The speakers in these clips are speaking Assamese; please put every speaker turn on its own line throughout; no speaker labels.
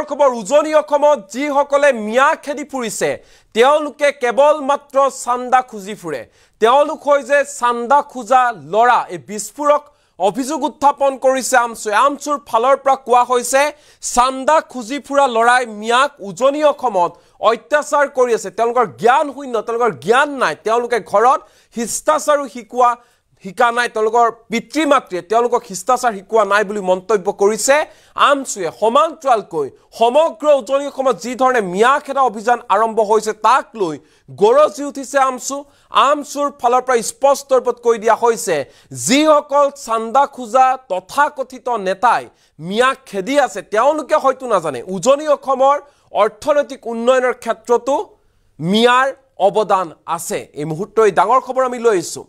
খবৰ উজনি অসমত যিসকলে মিয়া খেদি ফুৰিছে তেওঁলোকে কেৱল মাত্ৰ চান্দা খুজি ফুৰে তেওঁলোক হৈ যে চান্দা খুজা লৰা এই বিস্ফোৰক অভিযোগ উত্থাপন কৰিছে আমচুৰ ফালৰ পৰা কোৱা হৈছে চান্দা খুজি ফুৰা লৰাই মিয়াক উজনি অসমত অত্যাচাৰ কৰি আছে তেওঁলোকৰ জ্ঞান শূন্য তেওঁলোকৰ জ্ঞান নাই তেওঁলোকে ঘৰত শিষ্টাচাৰ শিকা নাই তেওঁলোকৰ পিতৃ মাতৃয়ে তেওঁলোকক শিষ্টাচাৰ শিকোৱা নাই বুলি মন্তব্য কৰিছে আমচুৱে সমান্তৰালকৈ সমগ্ৰ উজনি অসমত যি ধৰণে মিয়া খেদা অভিযান আৰম্ভ হৈছে তাক লৈ গৰজি উঠিছে আমচুৰ ফালৰ পৰা স্পষ্ট ৰূপত কৈ দিয়া হৈছে যিসকল চান্দা খুজা তথাকথিত নেতাই মিয়া খেদি আছে তেওঁলোকে হয়তো নাজানে উজনি অসমৰ অৰ্থনৈতিক উন্নয়নৰ ক্ষেত্ৰতো মিয়াৰ অৱদান আছে এই মুহূৰ্তত ডাঙৰ খবৰ আমি লৈ আহিছো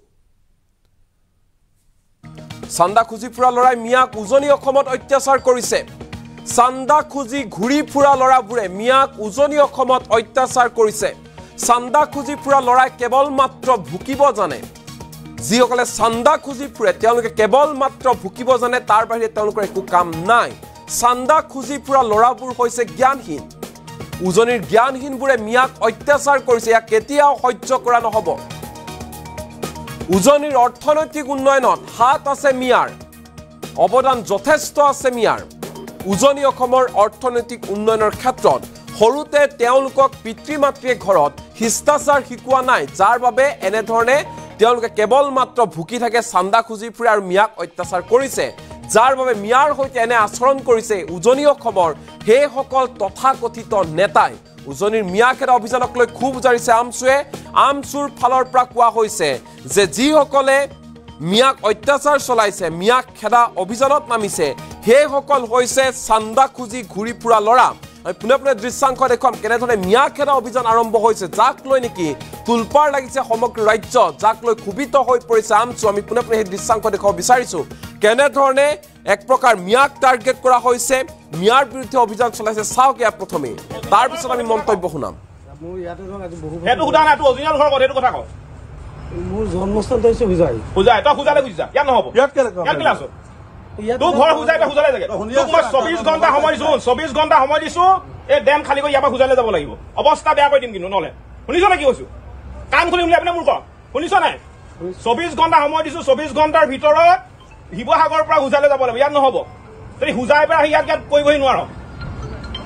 চান্দা খুজি ফুৰা লৰাই মিয়াক উজনি অসমত অত্যাচাৰ কৰিছে চান্দা খুজি ঘুৰি ফুৰা লৰাবোৰে মিয়াক উজনি অসমত অত্যাচাৰ কৰিছে চান্দা খুজি ফুৰা লৰাই কেৱল মাত্ৰ ভুকিব জানে যিসকলে চান্দা খুজি ফুৰে তেওঁলোকে কেৱল মাত্ৰ ভুকিব জানে তাৰ বাহিৰে তেওঁলোকৰ একো কাম নাই চান্দা খুজি ফুৰা লৰাবোৰ হৈছে জ্ঞানহীন উজনিৰ জ্ঞানহীনবোৰে মিয়াক অত্যাচাৰ কৰিছে ইয়াক কেতিয়াও সহ্য কৰা নহব উজনিৰ অৰ্থনৈতিক উন্নয়নত হাত আছে মিয়াৰ অৱদান যথেষ্ট আছে মিয়াৰ উজনি অসমৰ অৰ্থনৈতিক উন্নয়নৰ ক্ষেত্ৰত সৰুতে তেওঁলোকক পিতৃ মাতৃয়ে ঘৰত শিষ্টাচাৰ শিকোৱা নাই যাৰ বাবে এনে ধৰণে তেওঁলোকে কেৱল মাত্ৰ ভুকি থাকে চান্দা খুজি ফুৰে আৰু মিয়াক অত্যাচাৰ কৰিছে যাৰ বাবে মিয়াৰ হৈতে এনে আচৰণ কৰিছে উজনি অসমৰ হেসকল তথাকথিত নেতাই উজনিৰ মিয়া খেদা অভিযানক লৈ খুব উজাৰিছে আমচুৰ ফালৰ পৰা কোৱা হৈছে যে যিসকলে মিয়াক অত্যাচাৰ চলাইছে মিয়াক খেদা অভিযানত নামিছে হেসকল হৈছে চান্দা খুজি ঘুৰি ফুৰা লৰা আমি পুনে দৃশ্যাংশ দেখুৱাম কেনেধৰণে মিয়া খেদা অভিযান আৰম্ভ হৈছে যাক লৈ নেকি তুলপাৰ লাগিছে সমগ্ৰ ৰাজ্য যাক লৈ ক্ষুভিত হৈ পৰিছে আমচু আমি পুনে সেই দৃশ্যাংশ দেখুৱাব বিচাৰিছো কেনেধৰণে এক প্ৰকাৰ মিয়াক টাৰ্গেট কৰা হৈছে মিয়াৰ বিৰুদ্ধে অভিযান চলাইছে চাওক ইয়াৰ প্ৰথমে তাৰ পিছত আমি মন্তব্য শুনাম
হেতু হুদা না তু অৰিজিনাল ঘৰ কথা কথা ক
মোৰ জন্মস্থান তই বুজাই
তই বুজালে বুজিছা ইয়াত নহব ইয়াত ক্লাছ তু ঘৰ বুজাই তই বুজালে লাগে তোক মই 24 ঘণ্টা সময় দিছো 24 ঘণ্টা সময় দিছো এই ডেম খালি কৰি ইয়াৰ পৰা বুজালে যাব লাগিব অৱস্থা বেয়া কৰি দিম কিন্তু নলে শুনিছ না কি কৈছো কাম খুলি উলি আপুনি মূৰ্খ শুনিছ নাই 24 ঘণ্টা সময় দিছো 24 ঘণ্টাৰ ভিতৰত শিৱসাগৰৰ পৰা বুজালে যাব লাগিব ইয়াত নহব তই হুজাই পৰা ইয়াত কৰিবই নোৱাৰ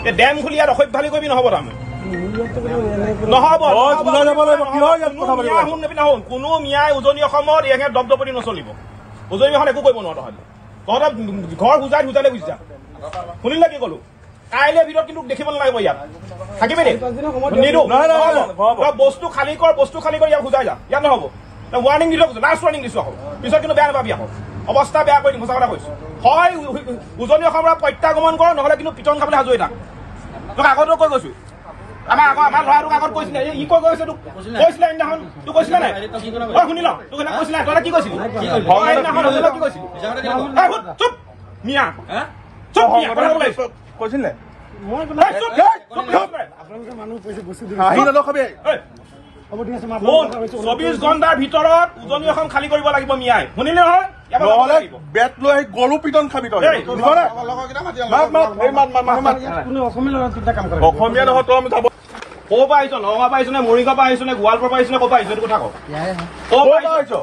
এই ডেম খুলি ইয়াত অসভ্যালি কৰিবি নহব তাৰমানে নহব কোনো মিয়াই উজনি অসমত ইয়াকে দপদপনি নচলিব উজনি অসমত একো কৰিব নোৱাৰো তহঁতৰ ঘৰ বুজাই বুজালে বুজিছা শুনিলে কি কলো কাইলৈ ভিতৰত কিন্তু দেখিব নালাগিব ইয়াত থাকিবি নিদো বস্তু খালী কৰ ইয়াত বুজাই যা ইয়াত নহব ৱাৰ্ণিং দিলো লাষ্ট ৱাৰ্ণিং দিছো আকৌ পিছত কিন্তু বেয়া নাপাবি আকৌ অৱস্থা বেয়া কৰি দিম সঁচা কথা কৈছো হয় উজনি অসমৰ পৰা প্ৰত্যাগমন কৰ নহলে কিন্তু পিটন খাবলৈ সাজু হৈ থাক তোক আগতেও কৈ গৈছো আমাৰ ল'ৰাটোক আগত কৈছিলে ই কৈ গৈছে তোক কৈছিলে সেইদিনাখন তোক কৈছিলে নাই তই শুনি ল তোক সেইদিনা কৈছিলে তই কি কৈছিলি কি কৈছিলি চুপ মিয়া চুপ কৈছিলে
মানুহ পইচা বস্তু
24 ঘণ্টাৰ ভিতৰত উজনি অসম খালী কৰিব লাগিব মিয়াই শুনিলে নহয়
বেট লৈ গলু পিটন খাবি তই অসমীয়া নহয় তই যাব
ক'ৰ পৰা আহিছ নগাঁও পৰা আহিছ নে মৰিগাঁও পৰা আহিছ নে গোৱালপাৰা পৰা আহিছ নে ক'ৰ পৰা আহিছ এইটো কথা কওঁ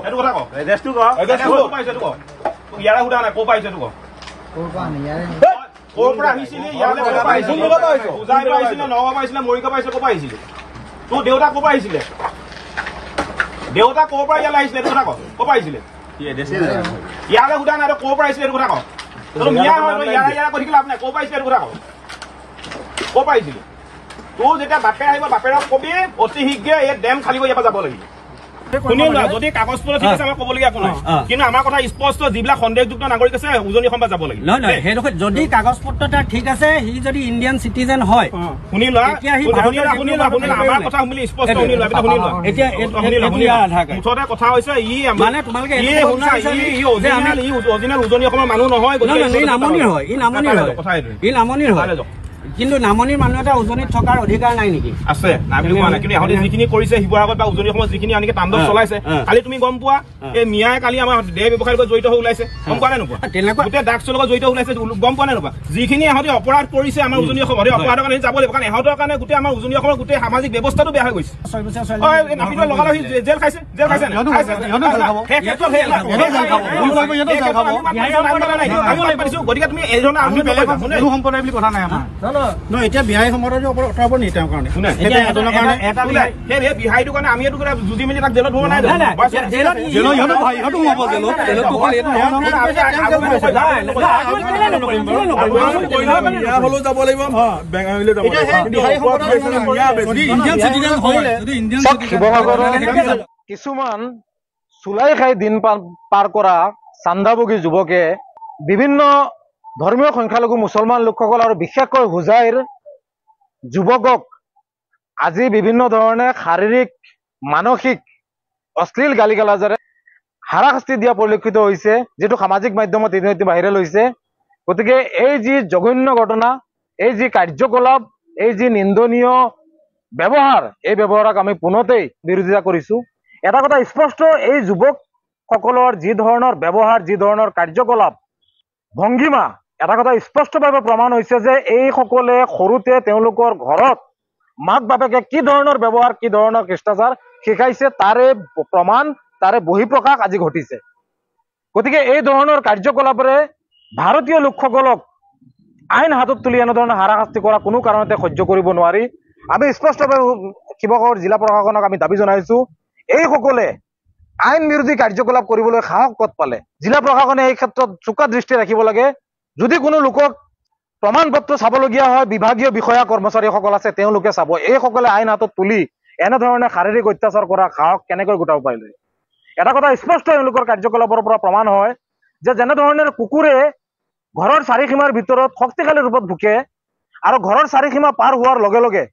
সেইটো কথা কওঁ এড্ৰেছটো কওঁ ক'ৰ পৰা আহিছ এইটো কওঁ ইয়াৰে সোধা নাই ক'ৰ পৰা আহিছ এইটো কওঁ ক'ৰ পৰা আহিছিলি ইয়ালৈ ক'ৰ পৰা আহিছিলি পূজাই পৰা আহিছিলে নগাঁও পৰা আহিছিলে মৰিগাঁও পৰা আহিছিলে ক'ৰ পৰা আহিছিলি তোৰ দেউতা ক'ৰ পৰা আহিছিলে দেউতা ক'ৰ পৰা ইয়ালৈ আহিছিলে এইটো কথা কওঁ ক'ৰ পৰা আহিছিলে ইয়ালৈ সোধা নাই ক'ৰ পৰা আহিছিলে এইটো কথা কওঁ তোৰ মিয়া ইয়াৰে কৈ থাকিলে আপোনাৰ ক'ৰ পৰা আহিছিলে এইটো কথা কওঁ ক'ৰ পৰা আহিছিলি তোৰ যেতিয়া বাপে আহিব বাপেৰক কবি অতি শীঘ্ৰে এই ডেম খালী কৰি ইয়াৰ পৰা যাব লাগিব শুনি লোৱা যদি কাগজ পত্ৰ ঠিক আছে আমাৰ ক'বলগীয়া একো নাই কিন্তু আমাৰ কথা স্পষ্ট যিবিলাক সন্দেহযুক্ত নাগৰিক আছে উজনি অসম যাব লাগিব
নহয় সেইডোখৰ যদি কাগজ পত্ৰ তাৰ ঠিক আছে সি যদি ইণ্ডিয়ান চিটিজেন হয়
শুনি লোৱা আমাৰ কথা শুনিলে স্পষ্ট শুনি লোৱা
এতিয়া
মুঠতে কথা হৈছে ই
মানে তোমালোকে
অৰিজিনেল উজনি অসমৰ মানুহ নহয়
ই নামনিৰ হয় কিন্তু নামনিৰ মানুহ এটা উজনিত থকাৰ অধিকাৰ নাই নেকি?
আছে নাই বুলি কোৱা নাই, কিন্তু ইহঁতে যিখিনি কৰিছে শিৱসাগৰত বা উজনি অসমত যিখিনি আনকি তাণ্ডৱ চলাইছে, কালি তুমি গম পোৱা এই মিয়াই কালি আমাৰ দেহ ব্যৱসায়ৰ লগত জড়িত হৈ ওলাইছে, গম পোৱা নাই নোপোৱা? গোটেই ড্ৰাগছৰ লগত জড়িত ওলাইছে, গম পোৱা নাই নোপোৱা? যিখিনি ইহঁতে অপৰাধ কৰিছে আমাৰ উজনি অসমত, সেই অপৰাধৰ কাৰণে যাব লাগিব, কাৰণ ইহঁতৰ কাৰণে গোটেই আমাৰ উজনি অসমৰ গোটেই সামাজিক ব্যৱস্থাটো বেয়া হৈ গৈছে। জেল খাইছে, জেল খাইছে গতিকে তুমি এইধৰণে সম্প্ৰদায় বুলি কথা নাই আমাৰ।
এতিয়া বিহাৰী সম্প্ৰদায়ৰ ওপৰত অঁতৰাব নি তেওঁৰ কাৰণে?
সেই বিহাৰীটোৰ কাৰণে আমি এইটো যুঁজি মেলি তাক জেলত ভৰোৱা নাই।
শিৱসাগৰৰ কিছুমান চুলাই খাই দিন পাৰ কৰা চান্দাভোগী যুৱকে বিভিন্ন ধৰ্মীয় সংখ্যালঘু মুছলমান লোকসকল আৰু বিশেষকৈ হোজাইৰ যুৱকক আজি বিভিন্ন ধৰণে শাৰীৰিক মানসিক অশ্লীল গালি গালাজেৰে হাৰাশাস্তি দিয়া পৰিলক্ষিত হৈছে, যিটো সামাজিক মাধ্যমত ইতিমধ্যে ভাইৰেল হৈছে। গতিকে এই যি জঘন্য ঘটনা, এই যি কাৰ্যকলাপ, এই যি নিন্দনীয় ব্যৱহাৰ, এই ব্যৱহাৰক আমি পুনতেই বিৰোধিতা কৰিছো। এটা কথা স্পষ্ট, এই যুৱকসকলৰ যি ধৰণৰ ব্যৱহাৰ, যি ধৰণৰ কাৰ্যকলাপ, ভংগীমা, এটা কথা স্পষ্টভাৱে প্ৰমাণ হৈছে যে এইসকলে সৰুতে তেওঁলোকৰ ঘৰত মাক বাপেকে কি ধৰণৰ ব্যৱহাৰ, কি ধৰণৰ শিষ্টাচাৰ শিকাইছে তাৰে প্ৰমাণ, তাৰে বহিঃপ্ৰকাশ আজি ঘটিছে। গতিকে এই ধৰণৰ কাৰ্যকলাপেৰে ভাৰতীয় লোকসকলক আইন হাতত তুলি এনেধৰণৰ হাৰাশাস্তি কৰা কোনো কাৰণতে সহ্য কৰিব নোৱাৰি। আমি স্পষ্টভাৱে শিৱসাগৰ জিলা প্ৰশাসনক আমি দাবী জনাইছো, এইসকলে আইন বিৰোধী কাৰ্যকলাপ কৰিবলৈ সাহস ক'ত পালে? জিলা প্ৰশাসনে এই ক্ষেত্ৰত চোকা দৃষ্টি ৰাখিব লাগে। যদি কোনো লোকক প্ৰমাণ পত্ৰ চাবলগীয়া হয়, বিভাগীয় বিষয়া কৰ্মচাৰীসকল আছে, তেওঁলোকে চাব। এইসকলে আইন হাতত তুলি এনেধৰণে শাৰীৰিক অত্যাচাৰ কৰা সাহস কেনেকৈ গোটাব পাৰিলে? এটা কথা স্পষ্ট, এওঁলোকৰ কাৰ্যকলাপৰ পৰা প্ৰমাণ হয় যে যেনেধৰণে কুকুৰে ঘৰৰ চাৰিসীমাৰ ভিতৰত শক্তিশালী ৰূপত ভুকে আৰু ঘৰৰ চাৰিসীমা পাৰ হোৱাৰ লগে লগে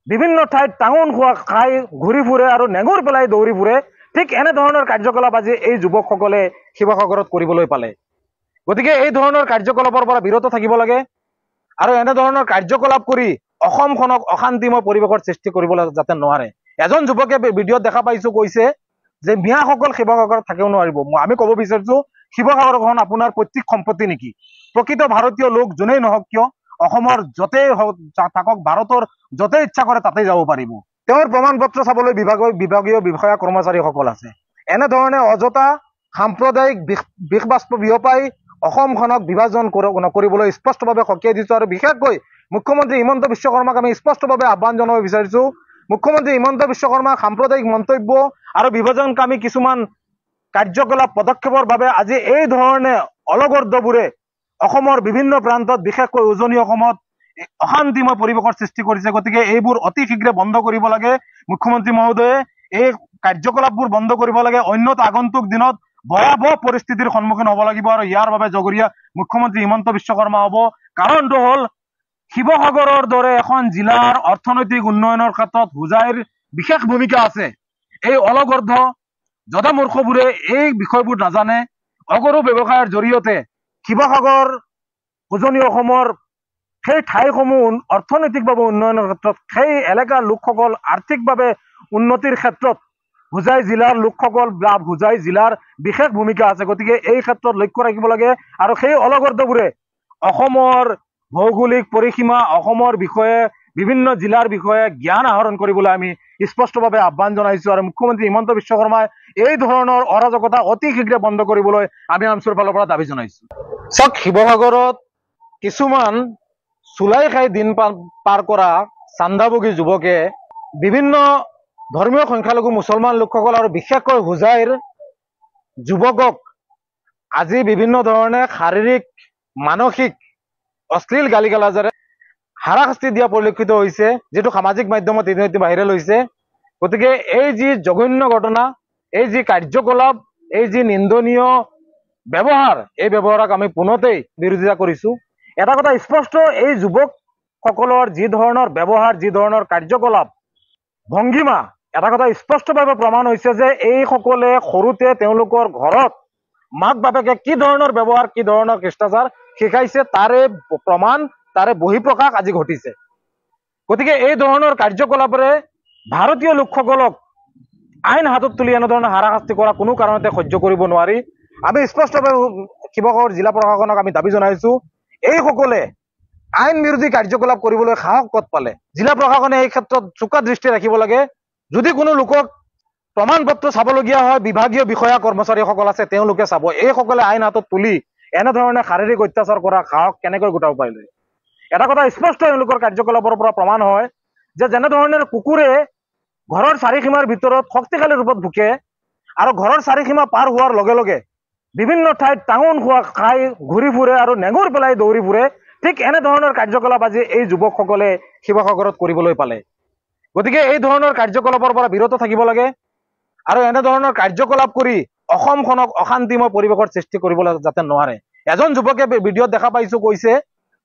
বিভিন্ন ঠাইত টাঙন খোৱা খাই ঘূৰি ফুৰে আৰু নেঙুৰ পেলাই দৌৰি ফুৰে, ঠিক এনেধৰণৰ কাৰ্যকলাপ আজি এই যুৱকসকলে শিৱসাগৰত কৰিবলৈ পালে। গতিকে এই ধৰণৰ কাৰ্যকলাপৰ পৰা বিৰত থাকিব লাগে আৰু এনেধৰণৰ কাৰ্যকলাপ কৰি অসমখনক অশান্তিময় পৰিৱেশৰ সৃষ্টি কৰিবলৈ যাতে নোৱাৰে। এজন যুৱকে ভিডিঅ'ত দেখা পাইছো কৈছে যে মিয়াসকল শিৱসাগৰত থাকিব নোৱাৰিব। আমি ক'ব বিচাৰিছো শিৱসাগৰখন আপোনাৰ পৈতৃক সম্পত্তি নেকি? প্ৰকৃত ভাৰতীয় লোক যোনেই নহওক কিয় অসমৰ য'তেই থাকক, ভাৰতৰ য'তেই ইচ্ছা কৰে তাতেই যাব পাৰিব। তেওঁৰ প্ৰমাণ পত্ৰ চাবলৈ বিভাগীয় বিষয়া কৰ্মচাৰীসকল আছে। এনেধৰণে অযথা সাম্প্ৰদায়িক বিষবাষ্প বিয়পাই অসমখনক বিভাজন নকৰিবলৈ স্পষ্টভাৱে সকীয়াই দিছো। আৰু বিশেষকৈ মুখ্যমন্ত্ৰী হিমন্ত বিশ্ব শৰ্মাক আমি স্পষ্টভাৱে আহ্বান জনাব বিচাৰিছো, মুখ্যমন্ত্ৰী হিমন্ত বিশ্ব শৰ্মাক সাম্প্ৰদায়িক মন্তব্য আৰু বিভাজনকামী কিছুমান কাৰ্যকলাপ পদক্ষেপৰ বাবে আজি এই ধৰণে অলগৰ্দবোৰে অসমৰ বিভিন্ন প্ৰান্তত বিশেষকৈ উজনি অসমত অশান্তিময় পৰিৱেশৰ সৃষ্টি কৰিছে। গতিকে এইবোৰ অতি শীঘ্ৰে বন্ধ কৰিব লাগে। মুখ্যমন্ত্ৰী মহোদয়ে এই কাৰ্যকলাপবোৰ বন্ধ কৰিব লাগে, অন্যথা আগন্তুক দিনত ভয়াৱহ পৰিস্থিতিৰ সন্মুখীন হ'ব লাগিব আৰু ইয়াৰ বাবে জগৰীয়া মুখ্যমন্ত্ৰী হিমন্ত বিশ্ব শৰ্মা হ'ব। কাৰণটো হ'ল শিৱসাগৰৰ দৰে এখন জিলাৰ অৰ্থনৈতিক উন্নয়নৰ ক্ষেত্ৰত হোজাইৰ বিশেষ ভূমিকা আছে। এই অলগৰ্ধ জদামূৰ্খবোৰে এই বিষয়বোৰ নাজানে। অগৰু ব্যৱসায়ৰ জৰিয়তে শিৱসাগৰ উজনি অসমৰ সেই ঠাইসমূহ অৰ্থনৈতিকভাৱে উন্নয়নৰ ক্ষেত্ৰত, সেই এলেকাৰ লোকসকল আৰ্থিকভাৱে উন্নতিৰ ক্ষেত্ৰত হোজাই জিলাৰ লোকসকল বা হোজাই জিলাৰ বিশেষ ভূমিকা আছে। গতিকে এই ক্ষেত্ৰত লক্ষ্য ৰাখিব লাগে আৰু সেই অলগৰ্দবোৰে অসমৰ ভৌগোলিক পৰিসীমা, অসমৰ বিষয়ে, বিভিন্ন জিলাৰ বিষয়ে জ্ঞান আহৰণ কৰিবলৈ আমি স্পষ্টভাৱে আহ্বান জনাইছো। আৰু মুখ্যমন্ত্ৰী হিমন্ত বিশ্ব শৰ্মাই এই ধৰণৰ অৰাজকতা অতি শীঘ্ৰে বন্ধ কৰিবলৈ আমি আমচুৰ ফালৰ পৰা দাবী জনাইছো। চাওক, শিৱসাগৰত কিছুমান চুলাই খাই দিন পাৰ কৰা চান্দাভোগী যুৱকে বিভিন্ন ধৰ্মীয় সংখ্যালঘু মুছলমান লোকসকল আৰু বিশেষকৈ হোজাইৰ যুৱকক আজি বিভিন্ন ধৰণে শাৰীৰিক মানসিক অশ্লীল গালি গালাজেৰে হাৰাশাস্তি দিয়া পৰিলক্ষিত হৈছে, যিটো সামাজিক মাধ্যমত ইতিমধ্যে ভাইৰেল হৈছে। গতিকে এই যি জঘন্য ঘটনা, এই যি কাৰ্যকলাপ, এই যি নিন্দনীয় ব্যৱহাৰ, এই ব্যৱহাৰক আমি পুনতেই বিৰোধিতা কৰিছো। এটা কথা স্পষ্ট, এই যুৱকসকলৰ যি ধৰণৰ ব্যৱহাৰ, যি ধৰণৰ কাৰ্যকলাপ, ভংগীমা, এটা কথা স্পষ্টভাৱে প্ৰমাণ হৈছে যে এইসকলে সৰুতে তেওঁলোকৰ ঘৰত মাক বাপেকে কি ধৰণৰ ব্যৱহাৰ, কি ধৰণৰ শিষ্টাচাৰ শিকাইছে তাৰে প্ৰমাণ, তাৰে বহিঃপ্ৰকাশ আজি ঘটিছে। গতিকে এই ধৰণৰ কাৰ্যকলাপেৰে ভাৰতীয় লোকসকলক আইন হাতত তুলি এনেধৰণৰ হাৰাশাস্তি কৰা কোনো কাৰণতে সহ্য কৰিব নোৱাৰি। আমি স্পষ্টভাৱে শিৱসাগৰ জিলা প্ৰশাসনক আমি দাবী জনাইছো, এইসকলে আইন বিৰোধী কাৰ্যকলাপ কৰিবলৈ সাহস ক'ত পালে? জিলা প্ৰশাসনে এই ক্ষেত্ৰত চোকা দৃষ্টি ৰাখিব লাগে। যদি কোনো লোকক প্ৰমাণ পত্ৰ চাবলগীয়া হয়, বিভাগীয় বিষয়া কৰ্মচাৰীসকল আছে, তেওঁলোকে চাব। এইসকলে আইন হাতত তুলি এনেধৰণে শাৰীৰিক অত্যাচাৰ কৰা সাহস কেনেকৈ গোটাব পাৰিলে? এটা কথা স্পষ্ট এওঁলোকৰ কাৰ্যকলাপৰ পৰা প্ৰমাণ হয় যে যেনেধৰণে কুকুৰে ঘৰৰ চাৰিসীমাৰ ভিতৰত শক্তিশালী ৰূপত ভুকে আৰু ঘৰৰ চাৰিসীমা পাৰ হোৱাৰ লগে লগে বিভিন্ন ঠাইত টাঙন খোৱা খাই ঘূৰি ফুৰে আৰু নেঙুৰ পেলাই দৌৰি ফুৰে, ঠিক এনেধৰণৰ কাৰ্যকলাপ আজি এই যুৱকসকলে শিৱসাগৰত কৰিবলৈ পালে। গতিকে এই ধৰণৰ কাৰ্যকলাপৰ পৰা বিৰত থাকিব লাগে আৰু এনেধৰণৰ কাৰ্যকলাপ কৰি অসমখনক অশান্তিময় পৰিৱেশৰ সৃষ্টি কৰিবলৈ যাতে নোৱাৰে। এজন যুৱকে ভিডিঅ'ত দেখা পাইছো কৈছে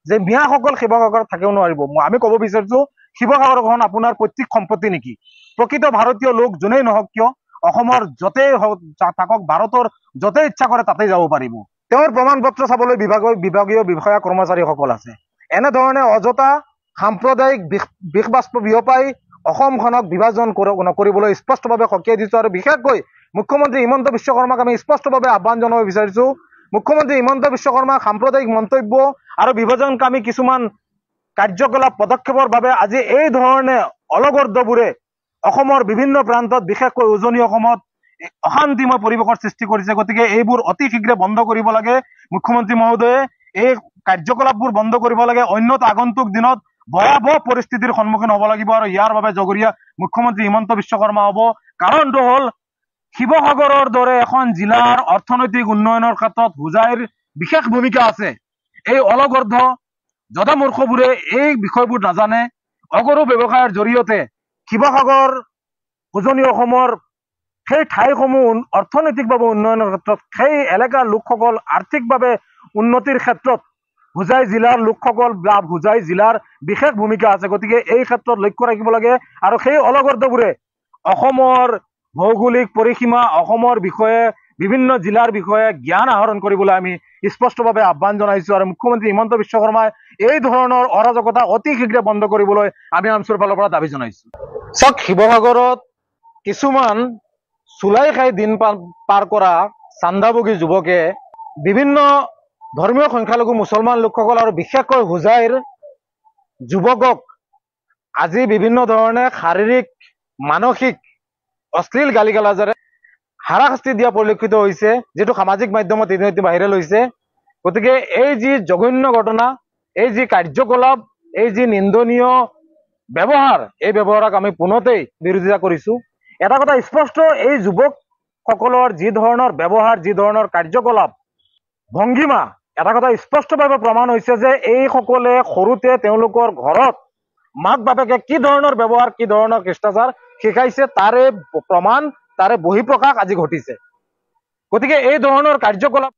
যে মিয়াসকল শিৱসাগৰত থাকিব নোৱাৰিব। আমি ক'ব বিচাৰিছো শিৱসাগৰখন আপোনাৰ পৈতৃক সম্পত্তি নেকি? প্ৰকৃত ভাৰতীয় লোক যোনেই নহওক কিয় অসমৰ য'তেই থাকক, ভাৰতৰ য'তেই ইচ্ছা কৰে তাতেই যাব পাৰিব। তেওঁৰ প্ৰমাণ পত্ৰ চাবলৈ বিভাগীয় বিষয়া কৰ্মচাৰীসকল আছে। এনেধৰণে অযথা সাম্প্ৰদায়িক বিষ বাষ্প বিয়পাই অসমখনক বিভাজন নকৰিবলৈ স্পষ্টভাৱে সকীয়াই দিছো। আৰু বিশেষকৈ মুখ্যমন্ত্ৰী হিমন্ত বিশ্ব শৰ্মাক আমি স্পষ্টভাৱে আহ্বান জনাব বিচাৰিছো, মুখ্যমন্ত্ৰী হিমন্ত বিশ্ব শৰ্মাক সাম্প্ৰদায়িক মন্তব্য আৰু বিভাজনকামী কিছুমান কাৰ্যকলাপ পদক্ষেপৰ বাবে আজি এই ধৰণে অলগৰ্দবোৰে অসমৰ বিভিন্ন প্ৰান্তত বিশেষকৈ উজনি অসমত অশান্তিময় পৰিৱেশৰ সৃষ্টি কৰিছে। গতিকে এইবোৰ অতি শীঘ্ৰে বন্ধ কৰিব লাগে। মুখ্যমন্ত্ৰী মহোদয়ে এই কাৰ্যকলাপবোৰ বন্ধ কৰিব লাগে, অন্যথা আগন্তুক দিনত ভয়াৱহ পৰিস্থিতিৰ সন্মুখীন হ'ব লাগিব আৰু ইয়াৰ বাবে জগৰীয়া মুখ্যমন্ত্ৰী হিমন্ত বিশ্ব শৰ্মা হ'ব। কাৰণটো হ'ল শিৱসাগৰৰ দৰে এখন জিলাৰ অৰ্থনৈতিক উন্নয়নৰ ক্ষেত্ৰত হোজাইৰ বিশেষ ভূমিকা আছে। এই অলগৰ্ধ জদামূৰ্খবোৰে এই বিষয়বোৰ নাজানে। অগৰু ব্যৱসায়ৰ জৰিয়তে শিৱসাগৰ উজনি অসমৰ সেই ঠাইসমূহ অৰ্থনৈতিকভাৱে উন্নয়নৰ ক্ষেত্ৰত, সেই এলেকাৰ লোকসকল আৰ্থিকভাৱে উন্নতিৰ ক্ষেত্ৰত হোজাই জিলাৰ লোকসকল বা হোজাই জিলাৰ বিশেষ ভূমিকা আছে। গতিকে এই ক্ষেত্ৰত লক্ষ্য ৰাখিব লাগে আৰু সেই অলগৰ্দবোৰে অসমৰ ভৌগোলিক পৰিসীমা, অসমৰ বিষয়ে, বিভিন্ন জিলাৰ বিষয়ে জ্ঞান আহৰণ কৰিবলৈ আমি স্পষ্টভাৱে আহ্বান জনাইছো। আৰু মুখ্যমন্ত্ৰী হিমন্ত বিশ্ব শৰ্মাই এই ধৰণৰ অৰাজকতা অতি শীঘ্ৰে বন্ধ কৰিবলৈ আমি আমচুৰ ফালৰ পৰা দাবী জনাইছো। চাওক, শিৱসাগৰত কিছুমান চুলাই খাই দিন পাৰ কৰা চান্দাভোগী যুৱকে বিভিন্ন ধৰ্মীয় সংখ্যালঘু মুছলমান লোকসকল আৰু বিশেষকৈ হোজাইৰ যুৱকক আজি বিভিন্ন ধৰণে শাৰীৰিক, মানসিক অশ্লীল গালি গালাজেৰে হাৰাশাস্তি দিয়া পৰিলক্ষিত হৈছে, যিটো সামাজিক মাধ্যমত ইতিমধ্যে ভাইৰেল হৈছে। গতিকে এই যি জঘন্য ঘটনা, এই যি কাৰ্যকলাপ, এই যি নিন্দনীয় ব্যৱহাৰ, এই ব্যৱহাৰক আমি পোনতেই বিৰোধিতা কৰিছো। এটা কথা স্পষ্ট, এই যুৱকসকলৰ যি ধৰণৰ ব্যৱহাৰ, যি ধৰণৰ কাৰ্যকলাপ, ভংগীমা, এটা কথা স্পষ্টভাৱে প্ৰমাণ হৈছে যে এইসকলে সৰুতে তেওঁলোকৰ ঘৰত মাক বাপেকে কি ধৰণৰ ব্যৱহাৰ, কি ধৰণৰ শিষ্টাচাৰ শিকাইছে তাৰে প্ৰমাণ, তাৰে বহিঃপ্ৰকাশ আজি ঘটিছে। গতিকে এই ধৰণৰ কাৰ্যকলাপ